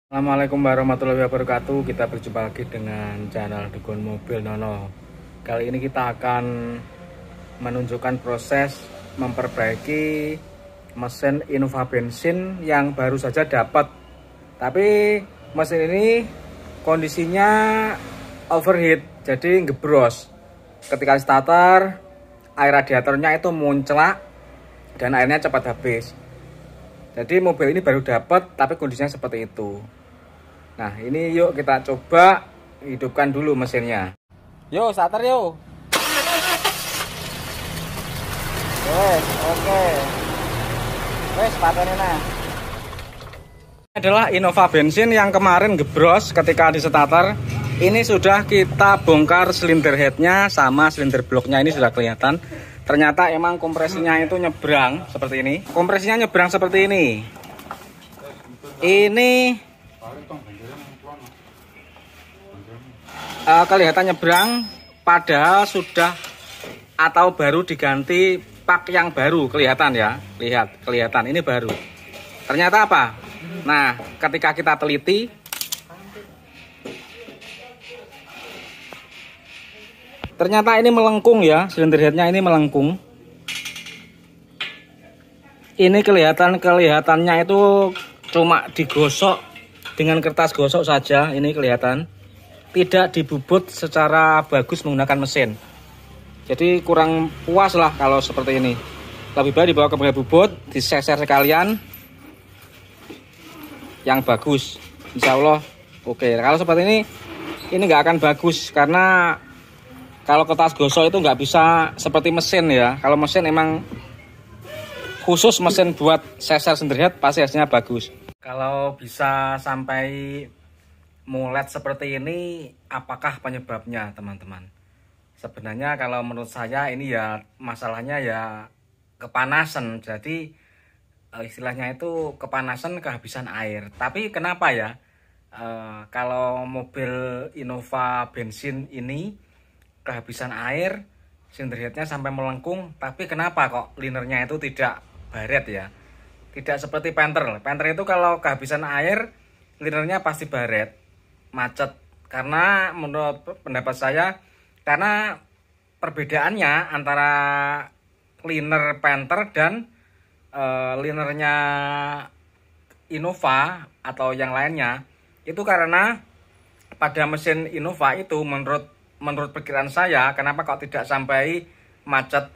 Assalamualaikum warahmatullahi wabarakatuh. Kita berjumpa lagi dengan channel Dukun Mobil Nono. Kali ini kita akan menunjukkan proses memperbaiki mesin Innova bensin yang baru saja dapat. Tapi mesin ini kondisinya overheat, jadi ngebros. Ketika starter, air radiatornya itu munclak dan airnya cepat habis. Jadi mobil ini baru dapat tapi kondisinya seperti itu. Nah, ini yuk kita coba hidupkan dulu mesinnya. Yo, starter yo. Oke. Wes, patene nah. Ini adalah Innova bensin yang kemarin gebros ketika di starter. Ini sudah kita bongkar silinder headnya sama silinder bloknya, ini sudah kelihatan. Ternyata emang kompresinya itu nyebrang seperti ini. Kompresinya nyebrang seperti ini. Ini kelihatan nyebrang, padahal sudah atau baru diganti pak yang baru, kelihatan ya. Lihat, kelihatan ini baru. Ternyata apa? Nah, ketika kita teliti, ternyata ini melengkung ya, silinder headnya ini melengkung. Ini kelihatannya itu cuma digosok dengan kertas gosok saja, ini kelihatan. Tidak dibubut secara bagus menggunakan mesin. Jadi kurang puas lah kalau seperti ini. Lebih baik dibawa ke bubut, diseser sekalian yang bagus. Insya Allah oke. Kalau seperti ini nggak akan bagus karena kalau kertas gosok itu nggak bisa seperti mesin ya. Kalau mesin emang khusus mesin buat seser silinder head pasti hasilnya bagus. Kalau bisa sampai mulet seperti ini, apakah penyebabnya teman-teman? Sebenarnya kalau menurut saya ini ya masalahnya ya kepanasan. Jadi istilahnya itu kepanasan kehabisan air. Tapi kenapa ya kalau mobil Innova bensin ini kehabisan air, silinder headnya sampai melengkung, tapi kenapa kok linernya itu tidak baret ya? Tidak seperti Panther. Panther itu kalau kehabisan air, linernya pasti baret, macet. Karena menurut pendapat saya, karena perbedaannya antara liner Panther dan linernya Innova atau yang lainnya, itu karena pada mesin Innova itu menurut perkiraan saya, kenapa kok tidak sampai macet?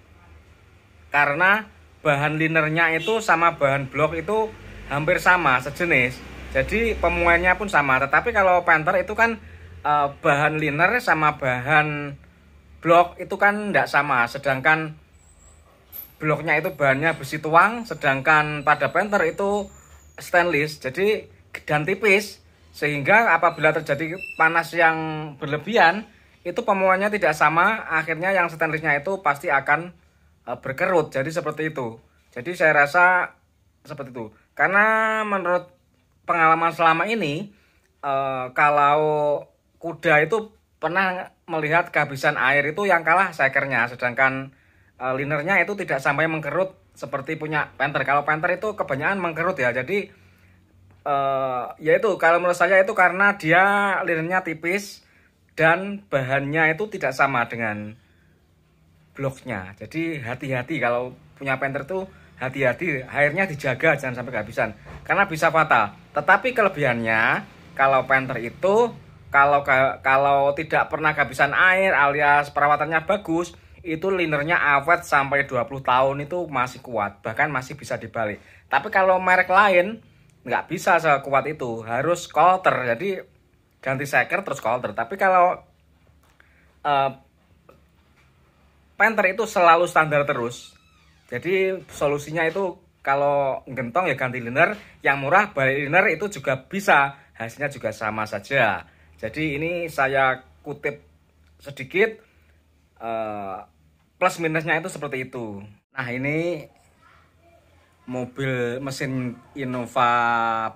Karena bahan linernya itu sama bahan blok itu hampir sama, sejenis. Jadi pemuaiannya pun sama. Tetapi kalau Panther itu kan bahan liner sama bahan blok itu kan tidak sama. Sedangkan bloknya itu bahannya besi tuang, sedangkan pada Panther itu stainless, jadi dan tipis. Sehingga apabila terjadi panas yang berlebihan, itu pemuaiannya tidak sama. Akhirnya yang stainlessnya itu pasti akan berkerut. Jadi seperti itu. Jadi saya rasa seperti itu. Karena menurut pengalaman selama ini, kalau kuda itu pernah melihat kehabisan air itu yang kalah sekernya, sedangkan linernya itu tidak sampai mengkerut seperti punya Panther. Kalau Panther itu kebanyakan mengkerut ya. Jadi yaitu kalau menurut saya itu karena dia linernya tipis dan bahannya itu tidak sama dengan bloknya. Jadi hati-hati kalau punya Panther itu, hati-hati, airnya dijaga jangan sampai kehabisan karena bisa fatal. Tetapi kelebihannya kalau Panther itu kalau tidak pernah kehabisan air alias perawatannya bagus, itu linernya awet sampai 20 tahun itu masih kuat, bahkan masih bisa dibalik. Tapi kalau merek lain nggak bisa sekuat itu, harus coulter. Jadi ganti seker terus coulter. Tapi kalau Panther itu selalu standar terus. Jadi solusinya itu kalau gentong ya ganti liner, yang murah balik liner itu juga bisa, hasilnya juga sama saja. Jadi ini saya kutip sedikit, plus minusnya itu seperti itu. Nah, ini mobil mesin Innova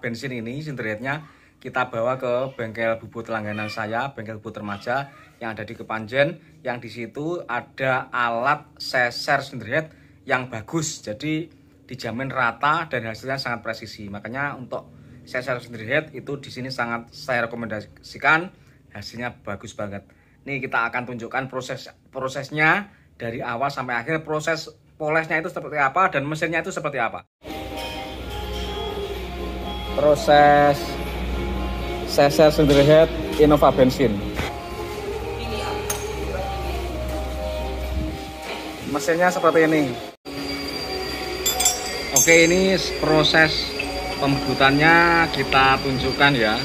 bensin ini silinder headnya kita bawa ke bengkel bubut langganan saya, bengkel bubut remaja yang ada di Kepanjen, yang di situ ada alat seser silinder head yang bagus. Jadi dijamin rata dan hasilnya sangat presisi. Makanya untuk CSR Sendirihead itu di sini sangat saya rekomendasikan, hasilnya bagus banget. Nih kita akan tunjukkan prosesnya dari awal sampai akhir, proses polesnya itu seperti apa dan mesinnya itu seperti apa. Proses CSR Sendirihead Innova bensin. Mesinnya seperti ini. Oke, ini proses pembuatannya kita tunjukkan ya,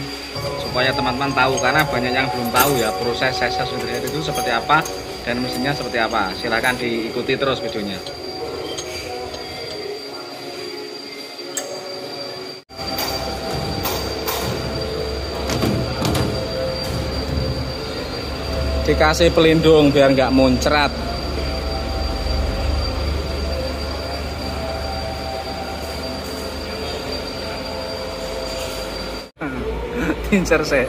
supaya teman-teman tahu, karena banyak yang belum tahu ya proses CSR Sendirihead itu seperti apa dan mesinnya seperti apa. Silahkan diikuti terus videonya. Dikasih pelindung biar nggak muncrat. Pincer sih.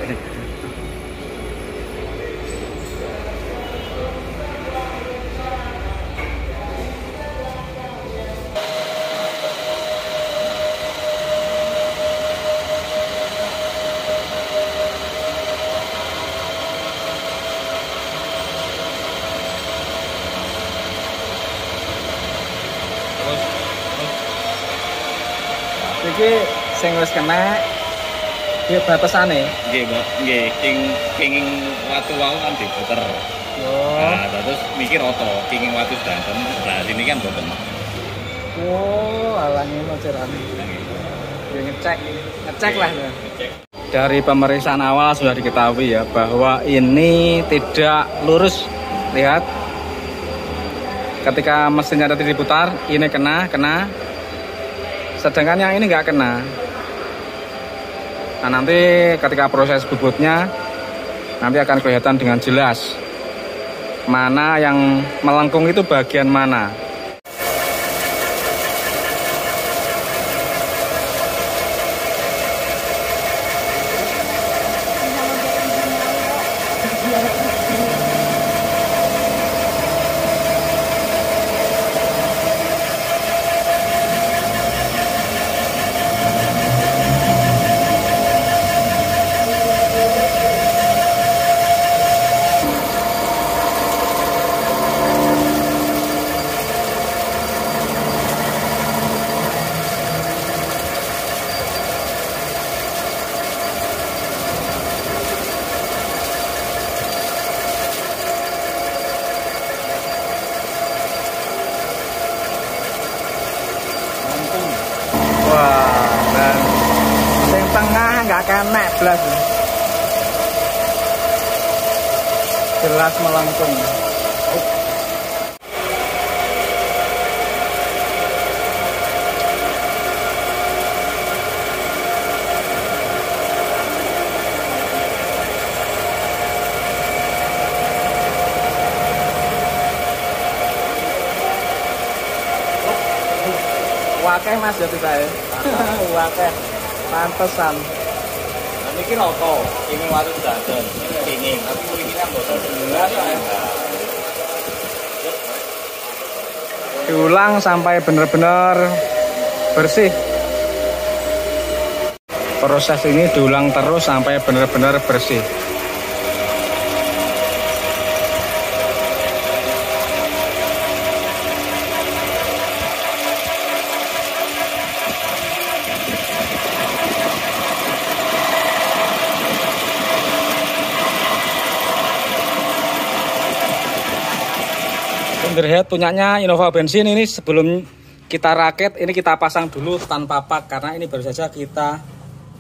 Iki sing wis kena iki batasane. Nggih, Mbak. Nggih, king watu wau kan diputer. Oh. Nah, terus mikir oto, king watu sedanten. Nah, sini kan boten. Oh, alah ngono carane. Ya ngecek lah ya. Ngecek. Dari pemeriksaan awal sudah diketahui ya bahwa ini tidak lurus. Lihat. Ketika mesinnya tadi diputar, ini kena. Sedangkan yang ini nggak kena. Nah, nanti ketika proses bubutnya nanti akan kelihatan dengan jelas mana yang melengkung itu bagian mana. Wah, dan yang tengah nggak kena belas, jelas melengkung. Wakeh mas jadi saya. Wakeh. Pantesan. Nah, mikir oto, king watu sedanten. King, tapi ini kan boten. Diulang sampai benar-benar bersih. Proses ini diulang terus sampai benar-benar bersih. Sendirihead punyanya Innova bensin ini, sebelum kita rakit ini kita pasang dulu tanpa pak, karena ini baru saja kita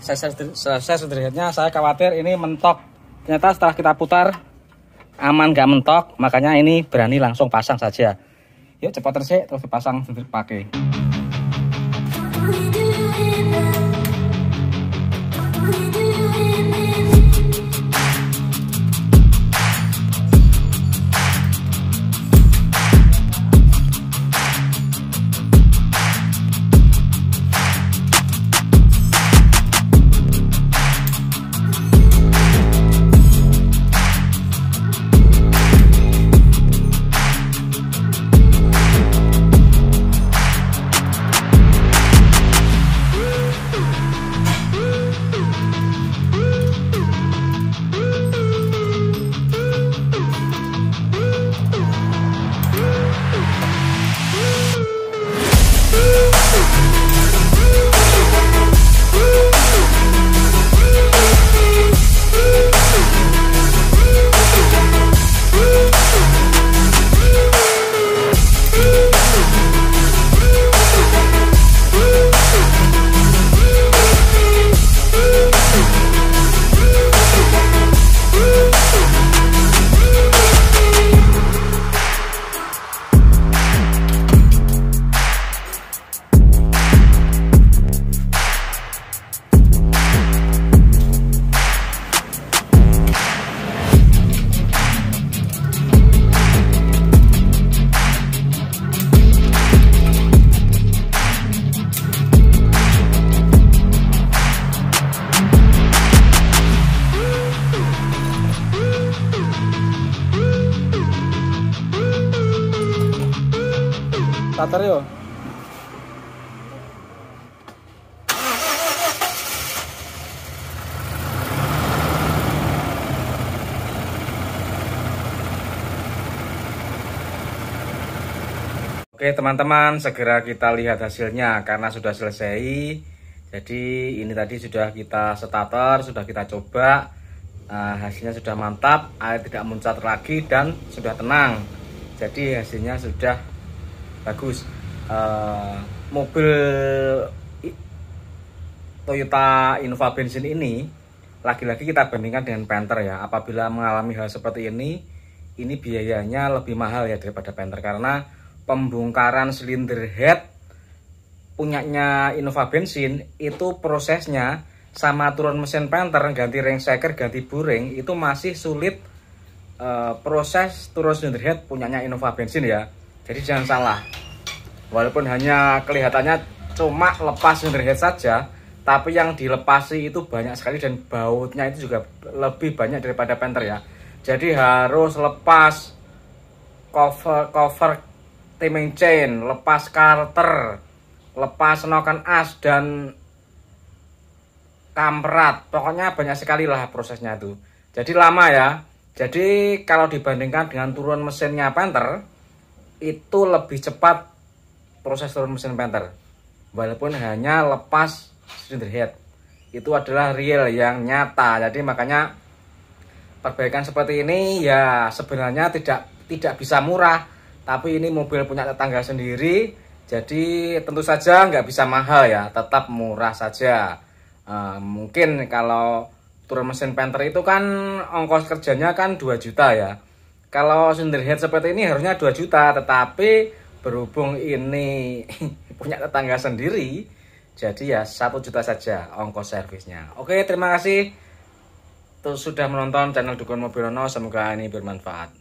selesai Sendiriheadnya. Saya khawatir ini mentok, ternyata setelah kita putar aman nggak mentok, makanya ini berani langsung pasang saja. Yuk cepat resik terus dipasang sendiri pakai. starter yo. Oke teman-teman, segera kita lihat hasilnya karena sudah selesai. Jadi ini tadi sudah kita starter, sudah kita coba. Hasilnya sudah mantap, air tidak muncrat lagi dan sudah tenang. Jadi hasilnya sudah bagus. Mobil Toyota Innova bensin ini lagi-lagi kita bandingkan dengan Panther ya. Apabila mengalami hal seperti ini biayanya lebih mahal ya daripada Panther karena pembongkaran silinder head punyanya Innova bensin itu prosesnya sama turun mesin Panther, ganti ring shaker, ganti buring itu masih sulit proses turun silinder head punyanya Innova bensin ya. Jadi jangan salah, walaupun hanya kelihatannya cuma lepas silinder head saja, tapi yang dilepasi itu banyak sekali dan bautnya itu juga lebih banyak daripada Panther ya. Jadi harus lepas cover timing chain, lepas karter, lepas noken as dan kamperat. Pokoknya banyak sekali lah prosesnya itu. Jadi lama ya. Jadi kalau dibandingkan dengan turun mesinnya Panther, itu lebih cepat proses turun mesin Panther. Walaupun hanya lepas cylinder head. Itu adalah real yang nyata. Jadi makanya perbaikan seperti ini ya sebenarnya tidak bisa murah. Tapi ini mobil punya tetangga sendiri, jadi tentu saja nggak bisa mahal ya, tetap murah saja. Mungkin kalau turun mesin Panther itu kan ongkos kerjanya kan 2 juta ya. Kalau cylinder head seperti ini harusnya 2 juta, tetapi berhubung ini punya tetangga sendiri, jadi ya 1 juta saja ongkos servisnya. Oke, terima kasih sudah menonton channel Dukun Mobilono, semoga ini bermanfaat.